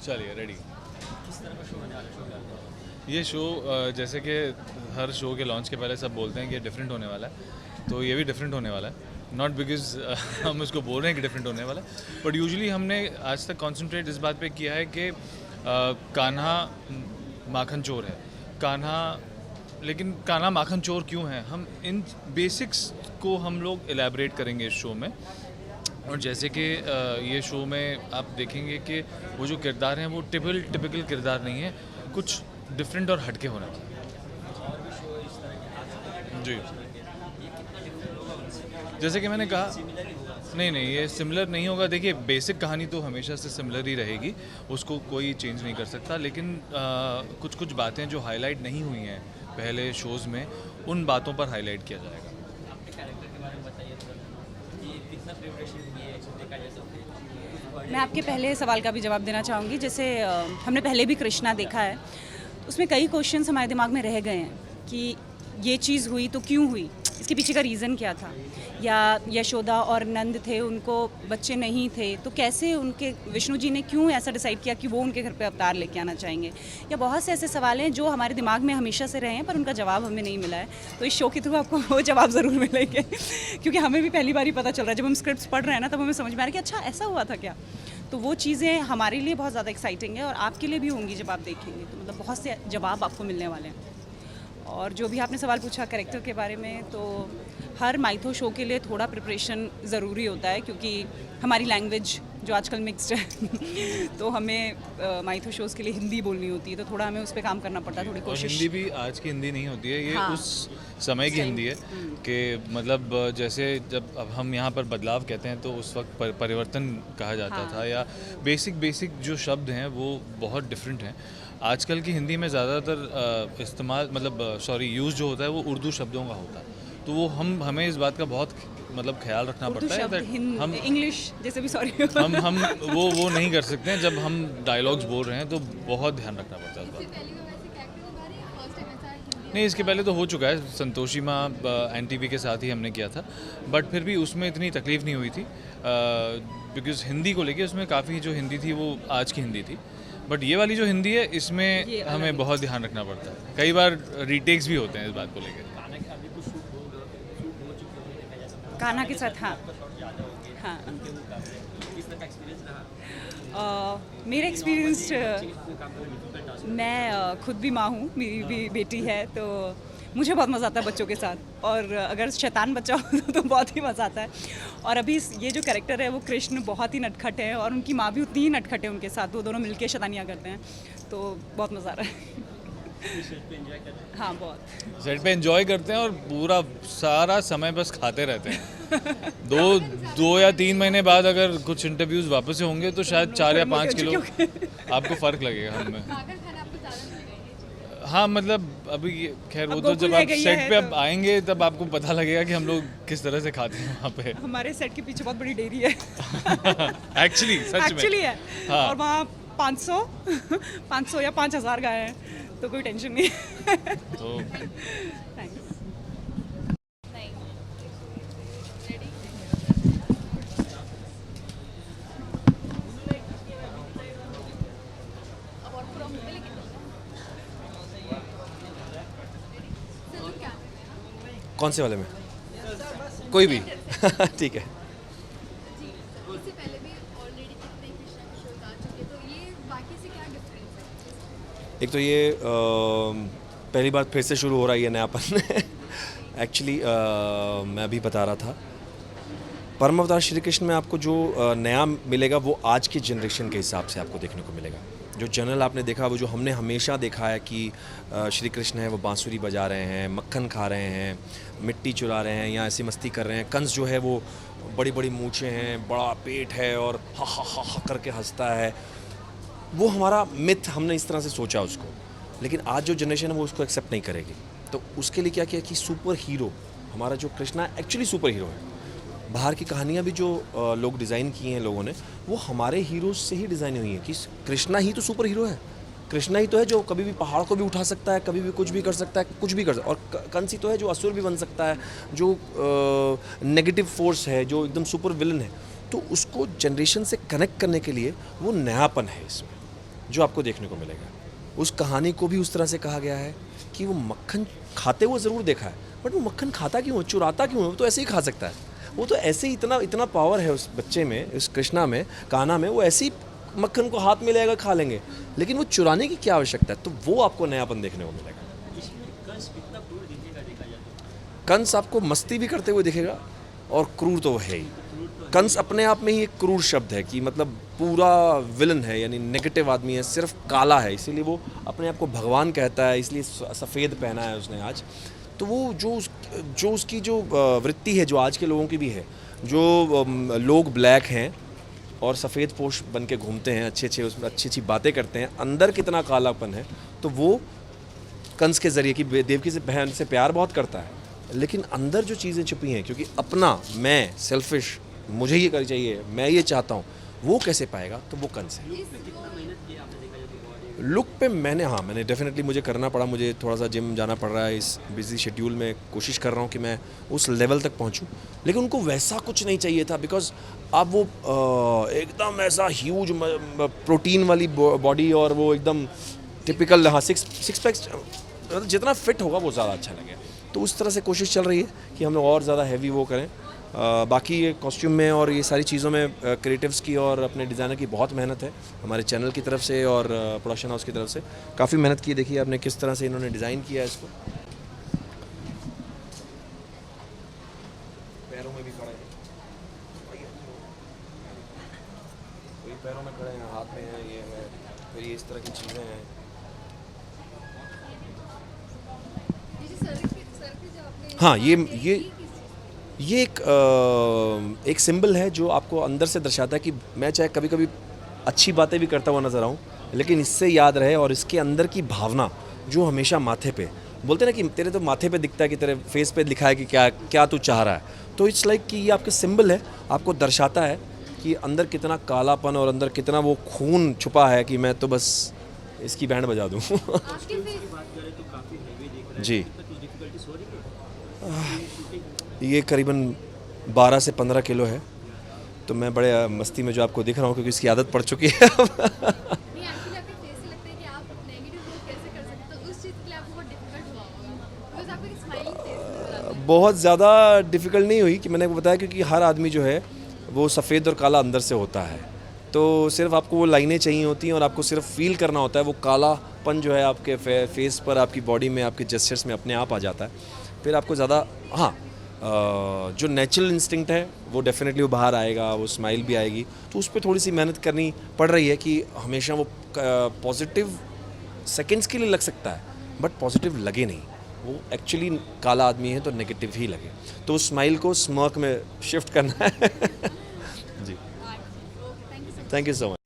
चलिए रेडी। किस तरह का शो होने वाला शो? ये शो जैसे कि हर शो के लॉन्च के पहले सब बोलते हैं कि डिफरेंट होने वाला है, तो ये भी डिफरेंट होने वाला है। नॉट बिकॉज हम उसको बोल रहे हैं कि डिफरेंट होने वाला है, बट यूजुअली हमने आज तक कॉन्सेंट्रेट इस बात पे किया है कि कान्हा माखन चोर है। कान्हा, लेकिन कान्हा माखन चोर क्यों है, हम इन बेसिक्स को हम लोग एलैबोरेट करेंगे इस शो में। और जैसे कि ये शो में आप देखेंगे कि वो जो किरदार हैं वो टिपिकल किरदार नहीं है, कुछ डिफरेंट और हटके होने वाले और भी शो इस तरह के आ सकते हैं जी। ये कितना डिफरेंट होगा उनसे? जैसे कि मैंने कहा, सिमिलर ही होगा? नहीं ये सिमिलर नहीं होगा। देखिए, बेसिक कहानी तो हमेशा से सिमिलर ही रहेगी, उसको कोई चेंज नहीं कर सकता, लेकिन कुछ बातें जो हाईलाइट नहीं हुई हैं पहले शोज़ में, उन बातों पर हाईलाइट किया जाएगा। अपने कैरेक्टर के बारे में बताइए थोड़ा, ये कितना प्रिपरेशन हुई है देखा जाए तो? मैं आपके पहले सवाल का भी जवाब देना चाहूँगी। जैसे हमने पहले भी कृष्णा देखा है, उसमें कई क्वेश्चंस हमारे दिमाग में रह गए हैं कि ये चीज़ हुई तो क्यों हुई, इसके पीछे का रीज़न क्या था, या यशोदा और नंद थे, उनको बच्चे नहीं थे तो कैसे उनके विष्णु जी ने क्यों ऐसा डिसाइड किया कि वो उनके घर पे अवतार लेके आना चाहेंगे, या बहुत से ऐसे सवाल हैं जो हमारे दिमाग में हमेशा से रहे हैं पर उनका जवाब हमें नहीं मिला है। तो इस शो के थ्रू आपको वो जवाब ज़रूर मिलेंगे क्योंकि हमें भी पहली बार ही पता चल रहा है, जब हम स्क्रिप्ट पढ़ रहे हैं ना तब हमें समझ में आ रहा है कि अच्छा ऐसा हुआ था क्या। तो वो चीज़ें हमारे लिए बहुत ज़्यादा एक्साइटिंग है और आपके लिए भी होंगी जब आप देखेंगे, तो मतलब बहुत से जवाब आपको मिलने वाले हैं। और जो भी आपने सवाल पूछा कैरेक्टर के बारे में, तो हर माइथो शो के लिए थोड़ा प्रिपरेशन ज़रूरी होता है क्योंकि हमारी लैंग्वेज जो आजकल मिक्स्ड है तो हमें माइथो शोज़ के लिए हिंदी बोलनी होती है, तो थोड़ा हमें उस पर काम करना पड़ता है, थोड़ी और कोशिश। हिंदी भी आज की हिंदी नहीं होती है, ये हाँ। उस समय की सही। हिंदी है कि मतलब जैसे जब अब हम यहाँ पर बदलाव कहते हैं तो उस वक्त परिवर्तन कहा जाता हाँ। था, या बेसिक जो शब्द हैं वो बहुत डिफरेंट हैं। आजकल की हिंदी में ज़्यादातर इस्तेमाल यूज़ जो होता है वो उर्दू शब्दों का होता है, तो वो हमें इस बात का बहुत मतलब ख्याल रखना उर्दू पड़ता है शब्द that हम इंग्लिश जैसे भी सॉरी हम वो नहीं कर सकते हैं जब हम डायलॉग्स बोल रहे हैं, तो बहुत ध्यान रखना पड़ता है इस बात का। नहीं, इसके पहले तो हो चुका है, संतोषी माँ NTV के साथ ही हमने किया था, बट फिर भी उसमें इतनी तकलीफ़ नहीं हुई थी बिकॉज़ हिंदी को लेके उसमें काफ़ी जो हिंदी थी वो आज की हिंदी थी, बट ये वाली जो हिंदी है इसमें ये अलग हमें है। बहुत ध्यान रखना पड़ता है। कई बार रीटेक्स भी होते हैं इस बात को लेकर। गाना के अभी कुछ शूट हो चुके होंगे देखा जाए तो? कान्हा के साथ, हाँ। आपका शॉट ज़्यादा होंगे हाँ। उनके मुकाबले, किस तरह का एक्सपीरियंस रहा? मेरा एक्सपीरियंस, काम करना डिफिकल्ट टास्क? मैं खुद भी माँ हूँ, मेरी भी बेटी है, तो मुझे बहुत मज़ा आता है बच्चों के साथ, और अगर शैतान बच्चा हो तो बहुत ही मज़ा आता है। और अभी ये जो कैरेक्टर है वो कृष्ण बहुत ही नटखट है और उनकी माँ भी उतनी ही नटखट है उनके साथ, वो दोनों मिलके शैतानियाँ करते हैं, तो बहुत मज़ा आ रहा है। सेट पे एंजॉय कर रहे हैं? हाँ, बहुत। सेट पे एंजॉय करते हैं और पूरा सारा समय बस खाते रहते हैं। दो या 3 महीने बाद अगर कुछ इंटरव्यूज़ वापस से होंगे तो शायद 4 या 5 किलो आपको फ़र्क लगेगा हमें। हाँ, मतलब अभी खैर वो अब तो गोकुल जब रह आप गई सेट है पे तो- अब आएंगे तब आपको पता लगेगा कि हम लोग किस तरह से खाते हैं वहाँ पे। हमारे सेट के पीछे बहुत बड़ी डेयरी है एक्चुअली सच में एक्चुअली है। हाँ। और वहाँ 500 या 5000 गाय हैं, तो कोई टेंशन नहीं है। तो Thanks. कौन से वाले में? कोई भी ठीक है। इससे पहले भी ऑलरेडी कितने कृष्णा के शोज आ चुके, तो ये बाकी से क्या डिफरेंस है? एक तो ये पहली बार फिर से शुरू हो रहा है ये नयापन एक्चुअली मैं अभी बता रहा था, परम अवतार श्री कृष्ण में आपको जो नया मिलेगा वो आज की जनरेशन के हिसाब से आपको देखने को मिलेगा। जो जनरल आपने देखा वो जो हमने हमेशा देखा है कि श्री कृष्ण है वो बांसुरी बजा रहे हैं, मक्खन खा रहे हैं, मिट्टी चुरा रहे हैं या ऐसी मस्ती कर रहे हैं। कंस जो है वो बड़ी बड़ी मूँछें हैं, बड़ा पेट है और हा हा हा हा करके हंसता है, वो हमारा मिथ हमने इस तरह से सोचा उसको। लेकिन आज जो जनरेशन है वो उसको एक्सेप्ट नहीं करेगी, तो उसके लिए क्या किया कि सुपर हीरो हमारा जो कृष्णा एक्चुअली सुपर हीरो है। बाहर की कहानियाँ भी जो लोग डिज़ाइन किए हैं लोगों ने, वो हमारे हीरोज़ से ही डिज़ाइन हुई हैं कि कृष्णा ही तो सुपर हीरो है। कृष्णा ही तो है जो कभी भी पहाड़ को भी उठा सकता है, कभी भी कुछ भी कर सकता है, कुछ भी कर सकता है। और कंस ही तो है जो असुर भी बन सकता है, जो नेगेटिव फोर्स है, जो एकदम सुपर विलन है। तो उसको जनरेशन से कनेक्ट करने के लिए वो नयापन है इसमें। जो आपको देखने को मिलेगा। उस कहानी को भी उस तरह से कहा गया है कि वो मक्खन खाते हुए ज़रूर देखा है, बट वो मक्खन खाता क्यों है, चुराता क्यों है, वो तो ऐसे ही खा सकता है। वो तो ऐसे ही इतना इतना पावर है उस बच्चे में, उस कृष्णा में, कान्हा में, वो ऐसे ही मक्खन को हाथ में लेगा, खा लेंगे, लेकिन वो चुराने की क्या आवश्यकता है। तो वो आपको नयापन देखने को मिलेगा। कंस आपको मस्ती भी करते हुए दिखेगा और क्रूर तो है ही। कंस अपने आप में ही एक क्रूर शब्द है कि मतलब पूरा विलन है, यानी नेगेटिव आदमी है, सिर्फ काला है, इसीलिए वो अपने आप को भगवान कहता है, इसलिए सफ़ेद पहना है उसने आज। तो वो जो उसकी जो वृत्ति है, जो आज के लोगों की भी है, जो लोग ब्लैक हैं और सफ़ेद पोश बन के घूमते हैं, उसमें अच्छी अच्छी बातें करते हैं, अंदर कितना कालापन है, तो वो कंस के ज़रिए कि देवकी से बहन से प्यार बहुत करता है, लेकिन अंदर जो चीज़ें छुपी हैं, क्योंकि अपना मैं सेल्फिश, मुझे ये करनी चाहिए, मैं ये चाहता हूँ, वो कैसे पाएगा, तो वो कंस है। लुक पे मैंने डेफिनेटली मुझे करना पड़ा, मुझे थोड़ा सा जिम जाना पड़ रहा है, इस बिजी शेड्यूल में कोशिश कर रहा हूँ कि मैं उस लेवल तक पहुँचूँ, लेकिन उनको वैसा कुछ नहीं चाहिए था, बिकॉज आप वो एकदम ऐसा ह्यूज प्रोटीन वाली बॉडी और वो एकदम टिपिकल, हाँ, सिक्स पैक्स, जितना फिट होगा वो ज़्यादा अच्छा लगे। तो उस तरह से कोशिश चल रही है कि हम लोग और ज़्यादा हैवी वो करें। बाकी ये कॉस्ट्यूम में और ये सारी चीज़ों में क्रिएटिव्स की और अपने डिज़ाइनर की बहुत मेहनत है, हमारे चैनल की तरफ से और प्रोडक्शन हाउस की तरफ से काफ़ी मेहनत की। देखिए आपने किस तरह से इन्होंने डिज़ाइन किया है इसको। पैरों में भी खड़े हैं, कोई पैरों में खड़े हैं, हाथ में है, ये है, फिर ये इस तरह की चीज़ें हैं। हाँ, ये एक सिंबल है जो आपको अंदर से दर्शाता है कि मैं चाहे कभी कभी अच्छी बातें भी करता हुआ नज़र आऊँ, लेकिन इससे याद रहे, और इसके अंदर की भावना जो हमेशा माथे पे बोलते हैं ना कि तेरे तो माथे पे दिखता है, कि तेरे फेस पे लिखा है कि क्या क्या तू चाह रहा है, तो इट्स लाइक कि ये आपका सिंबल है, आपको दर्शाता है कि अंदर कितना कालापन और अंदर कितना वो खून छुपा है कि मैं तो बस इसकी बैंड बजा दूँ। जी, ये करीबन 12 से 15 किलो है, तो मैं बड़े मस्ती में जो आपको दिख रहा हूँ, क्योंकि इसकी आदत पड़ चुकी है। बहुत ज़्यादा डिफ़िकल्ट नहीं हुई, कि मैंने आपको बताया, क्योंकि हर आदमी जो है वो सफ़ेद और काला अंदर से होता है, तो सिर्फ आपको वो लाइनें चाहिए होती हैं और आपको सिर्फ फील करना होता है, वो कालापन जो है आपके फेस पर, आपकी बॉडी में, आपके जेस्चर्स में अपने आप आ जाता है। फिर आपको ज़्यादा, हाँ, जो नेचुरल इंस्टिंक्ट है वो डेफिनेटली वो बाहर आएगा, वो स्माइल भी आएगी, तो उस पर थोड़ी सी मेहनत करनी पड़ रही है कि हमेशा वो पॉजिटिव सेकंड्स के लिए लग सकता है, बट पॉजिटिव लगे नहीं, वो एक्चुअली काला आदमी है तो नेगेटिव ही लगे, तो उस स्माइल को स्मर्क में शिफ्ट करना है। जी, थैंक यू सो मच।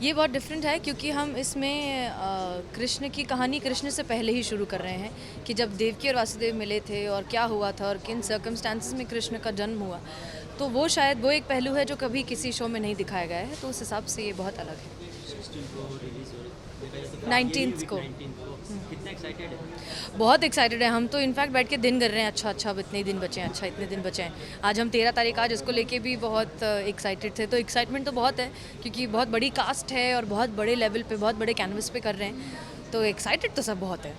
ये बहुत डिफरेंट है, क्योंकि हम इसमें कृष्ण की कहानी कृष्ण से पहले ही शुरू कर रहे हैं, कि जब देवकी और वासुदेव मिले थे और क्या हुआ था और किन सर्कमस्टांसेस में कृष्ण का जन्म हुआ, तो वो शायद वो एक पहलू है जो कभी किसी शो में नहीं दिखाया गया है, तो उस हिसाब से ये बहुत अलग है। 19th को कितना एक्साइटेड है? बहुत एक्साइटेड है हम तो, इनफैक्ट बैठ के दिन कर रहे हैं, अच्छा अब इतने ही दिन बचे हैं, अच्छा इतने दिन बचे हैं। आज हम 13 तारीख, आज इसको लेके भी बहुत एक्साइटेड थे, तो एक्साइटमेंट तो बहुत है, क्योंकि बहुत बड़ी कास्ट है और बहुत बड़े लेवल पे, बहुत बड़े कैनवस पे कर रहे हैं, तो एक्साइटेड तो सब बहुत है।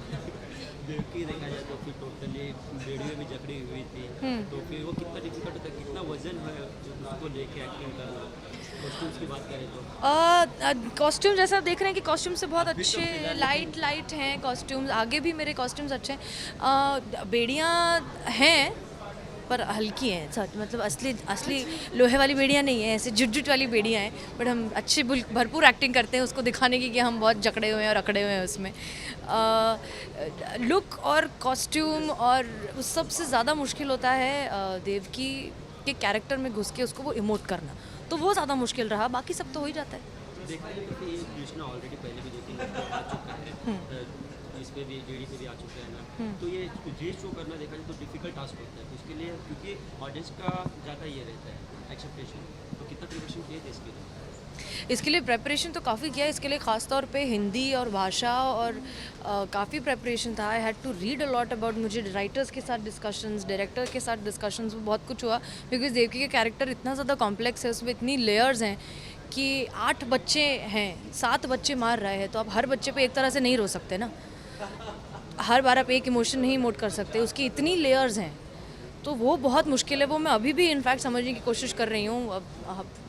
देवकी देखा जाए तो फिर टोटली वीडियो में जकड़ी हुई थी, तो फिर वो कितना डिफिकल्ट होता है, कितना वजन है उसको लेके एक्टिंग करना। कॉस्ट्यूम्स की बात करें तो कॉस्ट्यूम जैसा देख रहे हैं कि कॉस्ट्यूम से बहुत अच्छे लाइट हैं कॉस्ट्यूम्स, आगे भी मेरे कॉस्ट्यूम्स अच्छे हैं। बेड़ियाँ हैं पर हल्की हैं, सच मतलब असली लोहे वाली बेड़ियाँ नहीं है, ऐसे जुट वाली बेड़ियाँ हैं, बट हम अच्छी भरपूर एक्टिंग करते हैं उसको दिखाने की कि हम बहुत जकड़े हुए हैं और अकड़े हुए हैं उसमें। लुक और कॉस्ट्यूम और उस सबसे ज़्यादा मुश्किल होता है देवकी के कैरेक्टर में घुस के उसको वो इमोट करना, तो वो ज़्यादा मुश्किल रहा, बाकी सब तो हो ही जाता है। देखा जाए तो फिर कृष्णा ऑलरेडी पहले भी 2-3 बार आ चुका है, इस पे भी जेडी पे भी आ चुके हैं ना, तो ये रीच शो करना देखा जाए तो डिफिकल्ट टास्क होता है, तो उसके लिए क्योंकि ऑडियंस का ज़्यादा ये रहता है एक्सेप्टेशन, तो कितना प्रिपरेशन किए थे इसके लिए? इसके लिए प्रेपरेशन तो काफ़ी किया है। इसके लिए ख़ास तौर पे हिंदी और भाषा और काफ़ी प्रेपरेशन था। I had to read a lot about, मुझे राइटर्स के साथ डिस्कशंस, डायरेक्टर के साथ डिस्कशंस, बहुत कुछ हुआ, बिकॉज देवकी के कैरेक्टर इतना ज़्यादा कॉम्प्लेक्स है, उसमें इतनी लेयर्स हैं कि 8 बच्चे हैं, 7 बच्चे मार रहे हैं, तो आप हर बच्चे पे एक तरह से नहीं रो सकते ना, हर बार आप एक इमोशन नहीं इमोट कर सकते, उसकी इतनी लेयर्स हैं, तो वो बहुत मुश्किल है। वो मैं अभी भी इनफैक्ट समझने की कोशिश कर रही हूँ। अब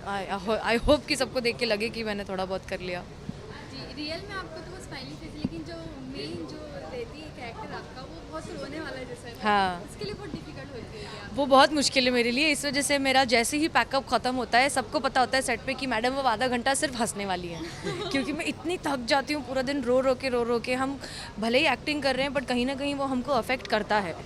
आई होप कि सबको देख के लगे कि मैंने थोड़ा बहुत कर लिया। जी रियल में आपको तो वो स्माइली फेस, लेकिन जो मेन जो रहती है कैरेक्टर आपका वो बहुत रोने वाला जैसा है, हाँ। उसके लिए बहुत डिफिकल्ट होती है क्या? वो बहुत मुश्किल है मेरे लिए, इस वजह से मेरा जैसे ही पैकअप ख़त्म होता है सबको पता होता है सेट पे कि मैडम वो आधा घंटा सिर्फ हंसने वाली है क्योंकि मैं इतनी थक जाती हूँ पूरा दिन रो रो के। हम भले ही एक्टिंग कर रहे हैं बट कहीं ना कहीं वो हमको अफेक्ट करता है,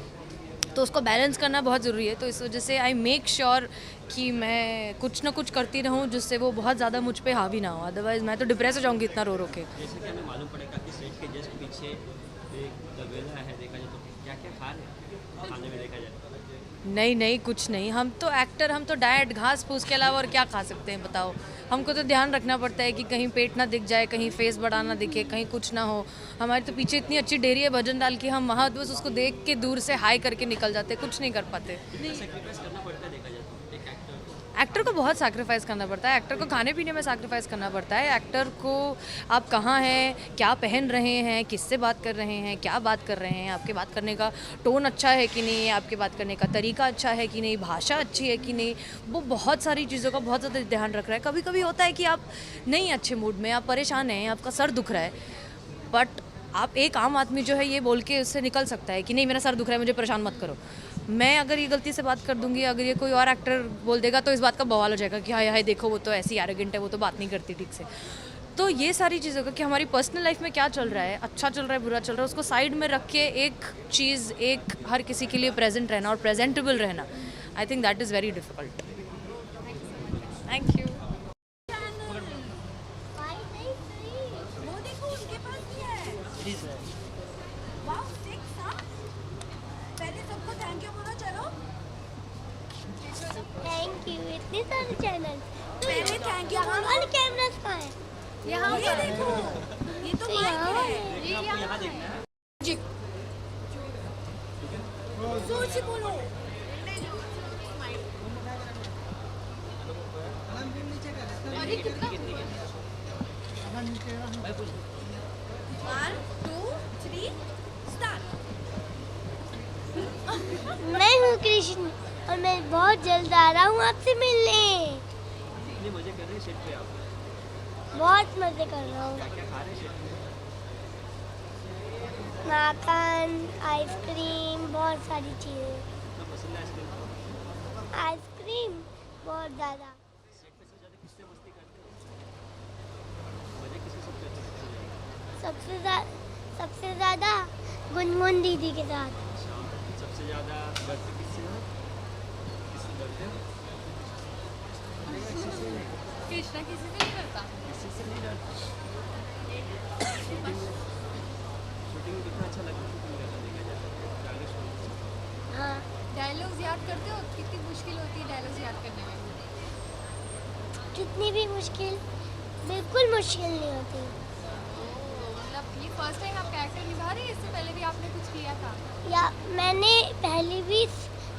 तो उसको बैलेंस करना बहुत ज़रूरी है। तो इस वजह से आई मेक श्योर कि मैं कुछ ना कुछ करती रहूँ जिससे वो बहुत ज़्यादा मुझ पे हावी ना हो, अदरवाइज़ मैं तो डिप्रेस हो जाऊँगी इतना रो के। जैसे कि हमें मालूम पड़ेगा कि सेट के जस्ट पीछे एक तबेला है, देखा जाए तो क्या क्या खा रहे हैं खाने में देखा जाए? नहीं कुछ नहीं, हम तो एक्टर, हम तो डाइट घास फूस के अलावा और क्या खा सकते हैं बताओ। हमको तो ध्यान रखना पड़ता है कि कहीं पेट ना दिख जाए, कहीं फेस बड़ा ना दिखे, कहीं कुछ ना हो। हमारे तो पीछे इतनी अच्छी डेयरी है भजन डाल के, हम वहाँ बस उसको देख के दूर से हाई करके निकल जाते, कुछ नहीं कर पाते। सेक्रीफाइस करना पड़ता है देखा जाए तो एक एक्टर को? एक्टर को बहुत सैक्रिफाइस करना पड़ता है, एक्टर को खाने पीने में सैक्रिफाइस करना पड़ता है। एक्टर को आप कहाँ हैं, क्या पहन रहे हैं, किससे बात कर रहे हैं, क्या बात कर रहे हैं, आपके बात करने का टोन अच्छा है कि नहीं, आपके बात करने का तरीका अच्छा है कि नहीं, भाषा अच्छी है कि नहीं, वो बहुत सारी चीज़ों का बहुत ज़्यादा ध्यान रख रहा है। कभी कभी होता है कि आप नहीं अच्छे मूड में, आप परेशान हैं, आपका सर दुख रहा है, बट आप एक आम आदमी जो है ये बोल के उससे निकल सकता है कि नहीं मेरा सर दुख रहा है, मुझे परेशान मत करो। मैं अगर ये गलती से बात कर दूंगी, अगर ये कोई और एक्टर बोल देगा तो इस बात का बवाल हो जाएगा कि हाय हाय देखो वो तो ऐसी एरोगेंट है, वो तो बात नहीं करती ठीक से। तो ये सारी चीज़ों का कि हमारी पर्सनल लाइफ में क्या चल रहा है, अच्छा चल रहा है, बुरा चल रहा है, उसको साइड में रख के एक चीज़, एक हर किसी के लिए प्रेजेंट रहना और प्रेजेंटेबल रहना, I think that is very difficult. Thank you. वो देखो उनके पास भी है। वाओ 6 हाँ। पहले सबको थैंक यू बोलो, चलो थैंक यू। इतने सारे चैनल पहले थैंक यू बोलो। वाले कैमरास कहाँ है? यहाँ ये देखो, ये तो तो यहाँ माइक है। है। ये यहाँ देखना है। जी जोर से बोलो। अरे कितना 1 2 3 स्टार्ट। मैं हूँ कृष्ण और मैं बहुत जल्द आ रहा हूँ आपसे मिलने। इतने मजे कर रहे हैं सेट पे आप? बहुत मजे कर रहा हूँ। क्या क्या खा रहे हैं सेट पे? माखन, आइसक्रीम, बहुत सारी चीज़ें। कितना पसंद है आइसक्रीम? आइसक्रीम बहुत ज़्यादा। सेट पे से ज़्यादा किससे मस्ती करते हो? मजे किसके साथ करते हो? सबसे ज़्यादा गुनगुन दीदी के साथ। सबसे ज़्यादा डरते किससे हो? किससे डरते हो? कृष्णा किसी से नहीं करता। किसी से नहीं डरते। शूटिंग में कितना अच्छा लगा शूटिंग करना देखा जाए गाने सुनने। हाँ, डायलॉग्स याद करते हो? कितनी मुश्किल होती है डायलॉग्स याद करने में? कितनी भी मुश्किल, बिल्कुल मुश्किल नहीं होती। मतलब ये फर्स्ट टाइम आप कैरेक्टर निभा रही है, इससे पहले भी आपने कुछ किया था? या मैंने पहले भी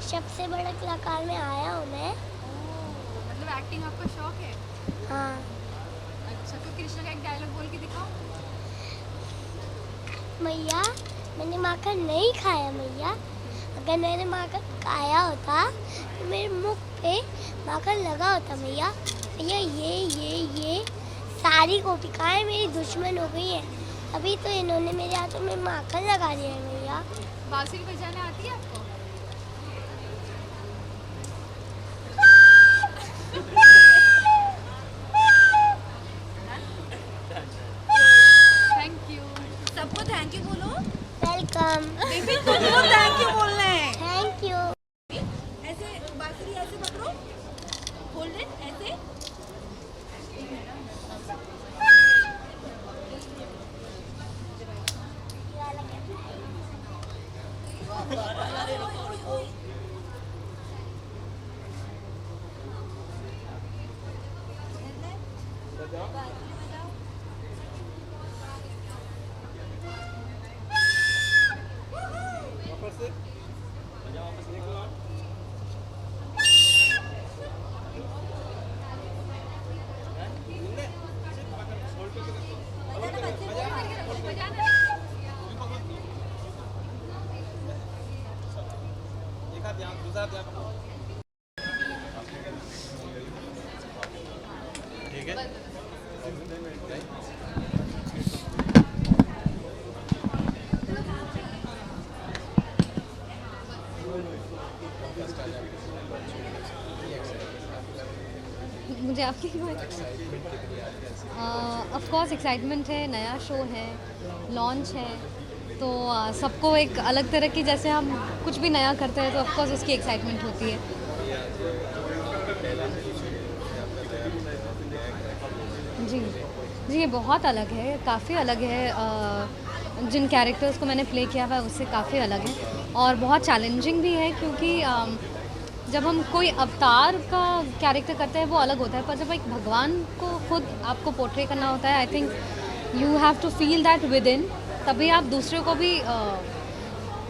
सबसे बड़े कलाकार में आया हूँ मैं। मतलब एक्टिंग आपका शौक है? हाँ, अच्छा तो कृष्णा का एक डायलॉग बोल के दिखाओ। मैया मैंने माखन नहीं खाया मैया, अगर मैंने माखन खाया होता तो मेरे मुख पे माखन लगा होता मैया। भैया ये सारी गोपिकाएं मेरी दुश्मन हो गई हैं, अभी तो इन्होंने मेरे हाथों में माखन लगा दिया है मैया। बांसुरी बजाने आती है आपको? Thank you. सबको थैंक यू बोलो। वेलकम। सबको थैंक यू बोलना है। Thank you. ऐसे बांसुरी ऐसे पकड़ो, होल्ड इट ऐसे। ठीक है। मुझे आपकी ऑफ कोर्स एक्साइटमेंट है, नया शो है, लॉन्च है, तो सबको एक अलग तरह की, जैसे हम कुछ भी नया करते हैं तो ऑफ कोर्स उसकी एक्साइटमेंट होती है। जी जी, ये बहुत अलग है, काफ़ी अलग है। जिन कैरेक्टर्स को मैंने प्ले किया हुआ है उससे काफ़ी अलग है और बहुत चैलेंजिंग भी है, क्योंकि जब हम कोई अवतार का कैरेक्टर करते हैं वो अलग होता है, पर जब एक भगवान को खुद आपको पोर्ट्रे करना होता है, I think you have to feel that within, तभी आप दूसरे को भी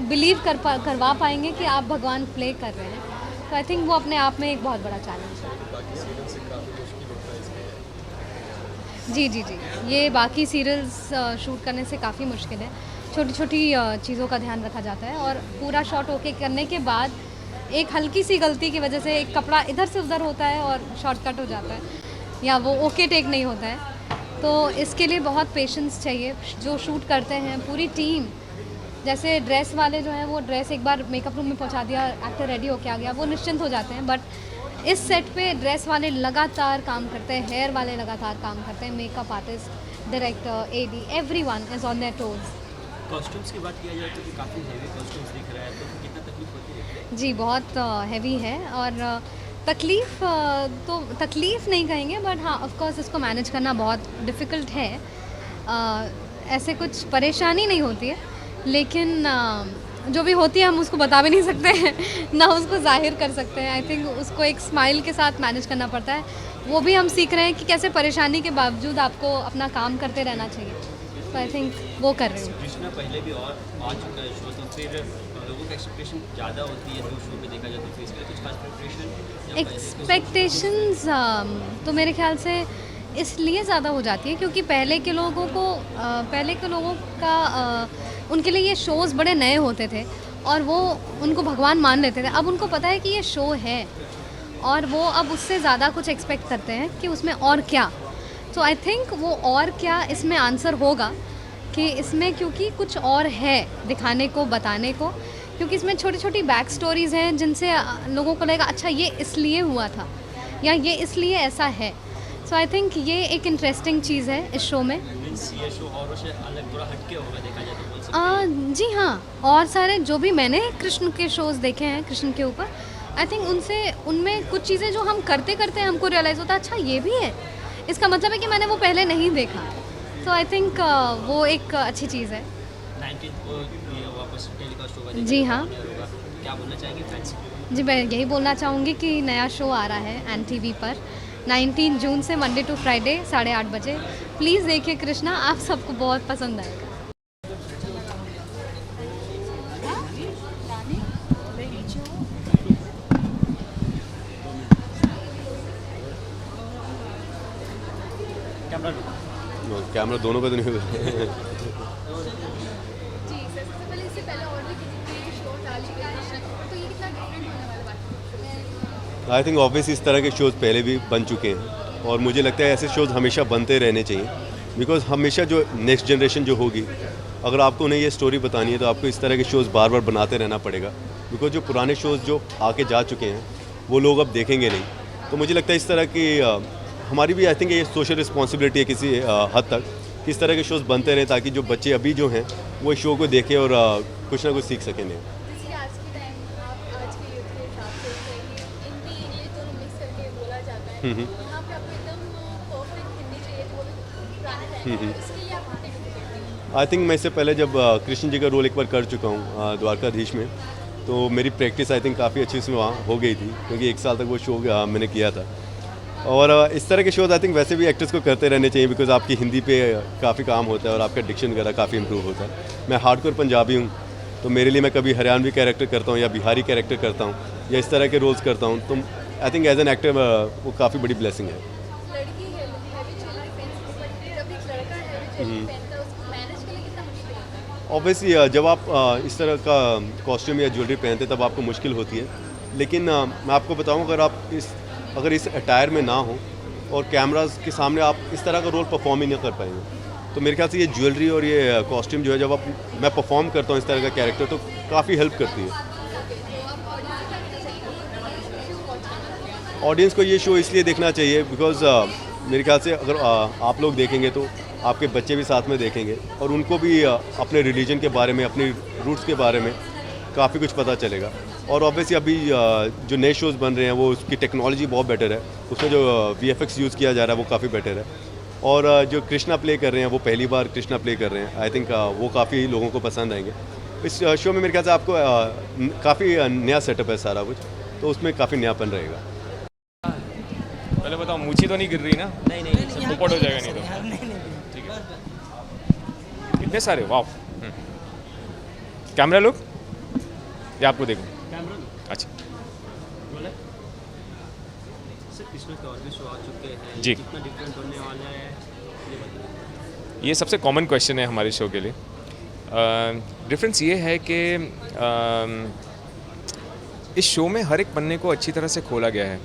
बिलीव करवा पाएंगे कि आप भगवान प्ले कर रहे हैं। तो आई थिंक वो अपने आप में एक बहुत बड़ा चैलेंज है। जी जी जी, ये बाकी सीरियल्स शूट करने से काफ़ी मुश्किल है। छोटी छोटी चीज़ों का ध्यान रखा जाता है और पूरा शॉट ओके करने के बाद एक हल्की सी गलती की वजह से एक कपड़ा इधर से उधर होता है और शॉर्टकट हो जाता है या वो ओके टेक नहीं होता है। तो इसके लिए बहुत पेशेंस चाहिए जो शूट करते हैं, पूरी टीम। जैसे ड्रेस वाले जो हैं वो ड्रेस एक बार मेकअप रूम में पहुंचा दिया, एक्टर रेडी होके आ गया, वो निश्चिंत हो जाते हैं। बट इस सेट पे ड्रेस वाले लगातार काम करते हैं, हेयर वाले लगातार काम करते हैं, makeup artist, director, AD, everyone is on their toes. Costumes की बात किया जाए तो काफ़ी हेवी कॉस्ट्यूम्स दिख रहा है, तो कितना तकलीफ होती है? जी बहुत हैवी है और तकलीफ़ तो तकलीफ़ नहीं कहेंगे, बट हाँ ऑफ कोर्स इसको मैनेज करना बहुत डिफ़िकल्ट है। ऐसे कुछ परेशानी नहीं होती है, लेकिन जो भी होती है हम उसको बता भी नहीं सकते हैं ना उसको जाहिर कर सकते हैं। आई थिंक उसको एक स्माइल के साथ मैनेज करना पड़ता है। वो भी हम सीख रहे हैं कि कैसे परेशानी के बावजूद आपको अपना काम करते रहना चाहिए। तो आई थिंक वो कर रही हूँ। कृष्णा पहले भी और आ चुका है शो, तो फिर लोगों की एक्सपेक्टेशन ज़्यादा होती है जो शो पे देखा जाए, तो फिर इसके लिए कुछ खास प्रिपरेशन? एक्सपेक्टेशंस तो मेरे ख्याल से इसलिए ज़्यादा हो जाती है क्योंकि पहले के लोगों का उनके लिए ये शोज़ बड़े नए होते थे और वो उनको भगवान मान लेते थे। अब उनको पता है कि ये शो है और वो अब उससे ज़्यादा कुछ एक्सपेक्ट करते हैं कि उसमें और क्या। तो आई थिंक वो और क्या इसमें आंसर होगा कि इसमें क्योंकि कुछ और है दिखाने को, बताने को, क्योंकि इसमें छोटी छोटी बैक स्टोरीज़ हैं जिनसे लोगों को लगेगा अच्छा ये इसलिए हुआ था या ये इसलिए ऐसा है। सो आई थिंक ये एक इंटरेस्टिंग चीज़ है इस शो में। ये शो और से अलग थोड़ा हटके होगा देखा जाए तो? जी हाँ, और सारे जो भी मैंने कृष्ण के शोज़ देखे हैं कृष्ण के ऊपर, आई थिंक उनमें कुछ चीज़ें जो हम करते करते हमको रियलाइज़ होता है अच्छा ये भी है, इसका मतलब है कि मैंने वो पहले नहीं देखा। तो आई थिंक वो एक अच्छी चीज़ है। 19 को ये वापस टेलीकास्ट होगा? जी हाँ। क्या बोलना चाहेंगे फैंस? जी मैं यही बोलना चाहूँगी कि नया शो आ रहा है NTV पर 19 जून से मंडे टू फ्राइडे 8:30 बजे। प्लीज़ देखिए कृष्णा, आप सबको बहुत पसंद आएगा। कैमरा दोनों पे तो नहीं होगा। आई थिंक ऑब्वियस इस तरह के शोज़ पहले भी बन चुके हैं और मुझे लगता है ऐसे शोज़ हमेशा बनते रहने चाहिए, बिकॉज हमेशा जो नेक्स्ट जनरेशन जो होगी, अगर आपको उन्हें ये स्टोरी बतानी है तो आपको इस तरह के शोज़ बार बार बनाते रहना पड़ेगा, बिकॉज जो पुराने शोज़ जो आके जा चुके हैं वो लोग अब देखेंगे नहीं। तो मुझे लगता है इस तरह की हमारी भी आई थिंक ये सोशल रिस्पॉन्सिबिलिटी है किसी हद तक, इस तरह के शोज़ बनते रहे ताकि जो बच्चे अभी जो हैं वो इस शो को देखें और कुछ ना कुछ सीख सकें। आई थिंक मैं इससे पहले जब कृष्ण जी का रोल एक बार कर चुका हूँ द्वारकाधीश में, तो मेरी प्रैक्टिस आई थिंक काफ़ी अच्छी उसमें वहाँ हो गई थी, क्योंकि 1 साल तक वो शो मैंने किया था। और इस तरह के शोज आई थिंक वैसे भी एक्टर्स को करते रहने चाहिए, बिकॉज आपकी हिंदी पे काफ़ी काम होता है और आपका डिक्शन वगैरह काफ़ी इंप्रूव होता है। मैं हार्डकोर पंजाबी हूँ, तो मेरे लिए मैं कभी हरियाणवी कैरेक्टर करता हूँ या बिहारी कैरेक्टर करता हूँ या इस तरह के रोल्स करता हूँ, तो I think as an actor वो काफ़ी बड़ी ब्लेसिंग है। लड़की है हैवी ज्वेलरी पहनती है, जब एक लड़का हैवी ज्वेलरी पहनता है उसको मैनेज करने कितना मुश्किल होता है? ऑब्वियसली जब आप इस तरह का कॉस्ट्यूम या ज्वेलरी पहनते हैं तब आपको मुश्किल होती है, लेकिन मैं आपको बताऊं अगर इस अटायर में ना हो और कैमरास के सामने आप इस तरह का रोल परफॉर्म ही नहीं कर पाएंगे। तो मेरे ख्याल से ये ज्वेलरी और ये कॉस्ट्यूम जो है जब मैं परफॉर्म करता हूँ इस तरह का कैरेक्टर, तो काफ़ी हेल्प करती है। ऑडियंस को ये शो इसलिए देखना चाहिए बिकॉज मेरे ख्याल से अगर आप लोग देखेंगे तो आपके बच्चे भी साथ में देखेंगे और उनको भी अपने रिलीजन के बारे में, अपनी रूट्स के बारे में काफ़ी कुछ पता चलेगा। और ऑब्वियसली अभी जो नए शोज़ बन रहे हैं वो उसकी टेक्नोलॉजी बहुत बेटर है, उसमें जो VFX यूज़ किया जा रहा है वो काफ़ी बेटर है। और जो कृष्णा प्ले कर रहे हैं वो पहली बार कृष्णा प्ले कर रहे हैं, आई थिंक वो काफ़ी लोगों को पसंद आएंगे। इस शो में मेरे ख्याल से आपको काफ़ी नया सेटअप है सारा कुछ, तो उसमें काफ़ी नयापन रहेगा। पहले बताओ मूछी तो नहीं गिर रही ना? नहीं पोपट हो जाएगा नहीं तो। ठीक है, कितने सारे, वाह। कैमरा लुक या आपको देखो? अच्छा कृष्णा के और भी शो आ चुके हैं जी। कितना डिफरेंट होने वाला है ये बताइए। ये सबसे कॉमन क्वेश्चन है हमारे शो के लिए। डिफरेंस ये है कि इस शो में हर एक पन्ने को अच्छी तरह से खोला गया है,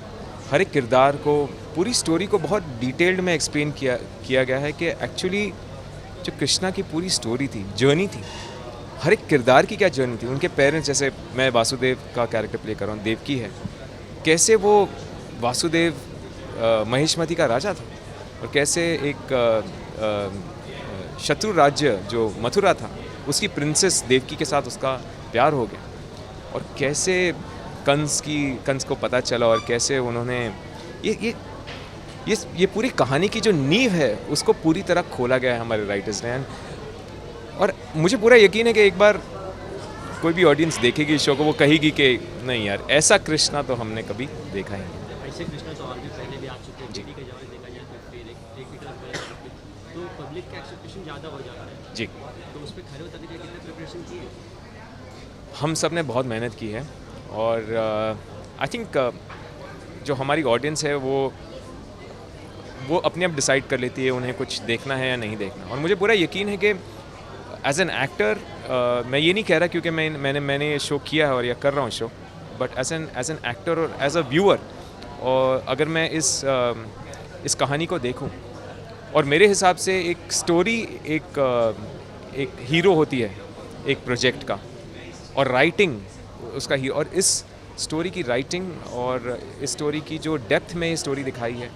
हर एक किरदार को, पूरी स्टोरी को बहुत डिटेल्ड में एक्सप्लेन किया गया है कि एक्चुअली जो कृष्णा की पूरी स्टोरी थी, जर्नी थी, हर एक किरदार की क्या जर्नी थी। उनके पेरेंट्स, जैसे मैं वासुदेव का कैरेक्टर प्ले कर रहा हूँ, देवकी है, कैसे वो वासुदेव महेशमती का राजा था और कैसे एक शत्रु राज्य जो मथुरा था उसकी प्रिंसेस देवकी के साथ उसका प्यार हो गया और कैसे कंस को पता चला और कैसे उन्होंने ये पूरी कहानी की जो नींव है उसको पूरी तरह खोला गया है हमारे राइटर्स ने। और मुझे पूरा यकीन है कि एक बार कोई भी ऑडियंस देखेगी इस शो को, वो कहेगी कि नहीं यार, ऐसा कृष्णा तो हमने कभी देखा ही नहीं। ऐसे कृष्णा तो और भी पहले भी आ चुके हैं, बेटी के जवाब देखा जाए तो फिर एक भी तरफ गए तो पब्लिक का एक्सपेक्टेशन ज़्यादा हो जा रहा है जी। तो उस पर खड़े होते हुए कितने प्रिपरेशन किए? हम सब ने बहुत मेहनत की है और आई थिंक जो हमारी ऑडियंस है वो अपने आप डिसाइड कर लेती है उन्हें कुछ देखना है या नहीं देखना। और मुझे पूरा यकीन है कि एज एन एक्टर, मैं ये नहीं कह रहा क्योंकि मैंने ये शो किया है और या कर रहा हूँ show, but as an actor और एज अ व्यूअर, और अगर मैं इस कहानी को देखूं और मेरे हिसाब से एक स्टोरी एक हीरो होती है एक प्रोजेक्ट का, और राइटिंग उसका हीरो, और इस स्टोरी की राइटिंग और इस स्टोरी की जो डेप्थ में ये स्टोरी दिखाई है,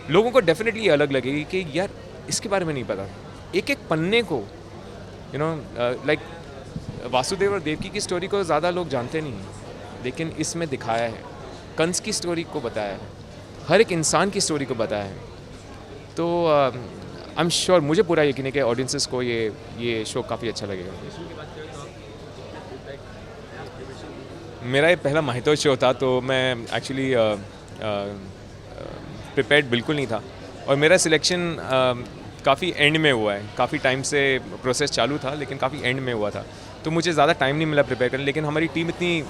लोगों को डेफिनेटली अलग लगेगी कि यार इसके बारे में नहीं पता। एक एक पन्ने को लाइक वासुदेव और देवकी की स्टोरी को ज़्यादा लोग जानते नहीं हैं, लेकिन इसमें दिखाया है, कंस की स्टोरी को बताया है, हर एक इंसान की स्टोरी को बताया है। तो आई एम श्योर, मुझे पूरा यकीन है कि ऑडियंसेस को ये शो काफ़ी अच्छा लगेगा। मेरा ये पहला माहितो शो था, तो मैं एक्चुअली प्रिपेयर्ड बिल्कुल नहीं था और मेरा सिलेक्शन काफ़ी एंड में हुआ है। काफ़ी टाइम से प्रोसेस चालू था लेकिन काफ़ी एंड में हुआ था, तो मुझे ज़्यादा टाइम नहीं मिला प्रिपेयर करने। लेकिन हमारी टीम इतनी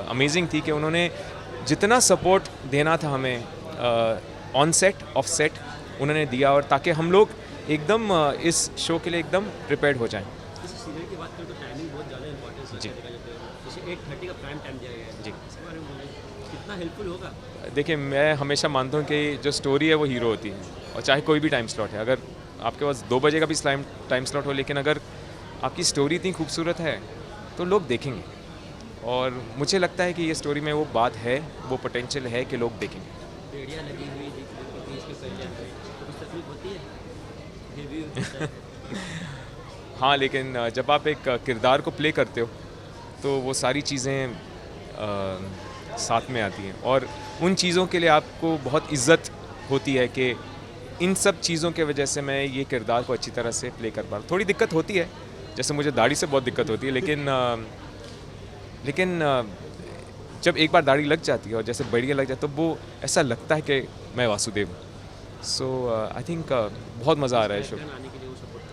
अमेजिंग थी कि उन्होंने जितना सपोर्ट देना था हमें ऑन सेट ऑफ सेट उन्होंने दिया, और ताकि हम लोग एकदम इस शो के लिए एकदम प्रिपेयर्ड हो जाएं। जैसे सीरियल की बात करें तो टाइमिंग बहुत ज़्यादा इंपॉर्टेंस है। जी। जैसे 8:30 का प्राइम टाइम दिया गया है जी। इसके बारे में बोलिए, कितना हेल्पफुल होगा? देखिए, मैं हमेशा मानता हूँ कि जो स्टोरी है वो हीरो होती है, और चाहे कोई भी टाइम स्लॉट है। अगर आपके पास 2 बजे का भी टाइम स्लॉट हो, लेकिन अगर आपकी स्टोरी इतनी खूबसूरत है तो लोग देखेंगे, और मुझे लगता है कि ये स्टोरी में वो बात है, वो पोटेंशियल है कि लोग देखेंगे। बेड़ियाँ लगी हुई बीच के पहिया में, तो कुछ तकलीफ होती है? हेवी होता है? हाँ, लेकिन जब आप एक किरदार को प्ले करते हो तो वो सारी चीज़ें साथ में आती हैं, और उन चीज़ों के लिए आपको बहुत इज्जत होती है कि इन सब चीज़ों के वजह से मैं ये किरदार को अच्छी तरह से प्ले कर पा रहा हूँ। थोड़ी दिक्कत होती है, जैसे मुझे दाढ़ी से बहुत दिक्कत होती है, लेकिन जब एक बार दाढ़ी लग जाती है और जैसे बढ़िया लग जाए तो वो ऐसा लगता है कि मैं वासुदेव हूँ. सो आई थिंक बहुत मज़ा आ रहा है शो. आने के लिए वो सपोर्ट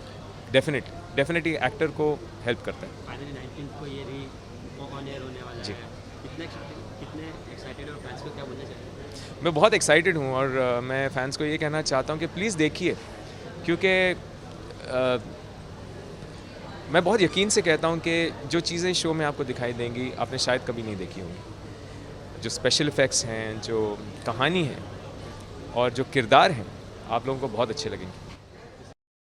डेफिनेटली एक्टर को हेल्प करता है. फाइनली 19 को ये भी ऑन एयर होने वाला है. कितने एक्साइटेड और फैंस को क्या बोलना चाहिए? मैं बहुत एक्साइटेड हूँ और मैं फैंस को ये कहना चाहता हूँ कि प्लीज़ देखिए, क्योंकि मैं बहुत यकीन से कहता हूँ कि जो चीज़ें शो में आपको दिखाई देंगी आपने शायद कभी नहीं देखी होंगी. जो स्पेशल इफ़ेक्ट्स हैं, जो कहानी है और जो किरदार हैं, आप लोगों को बहुत अच्छे लगेंगे.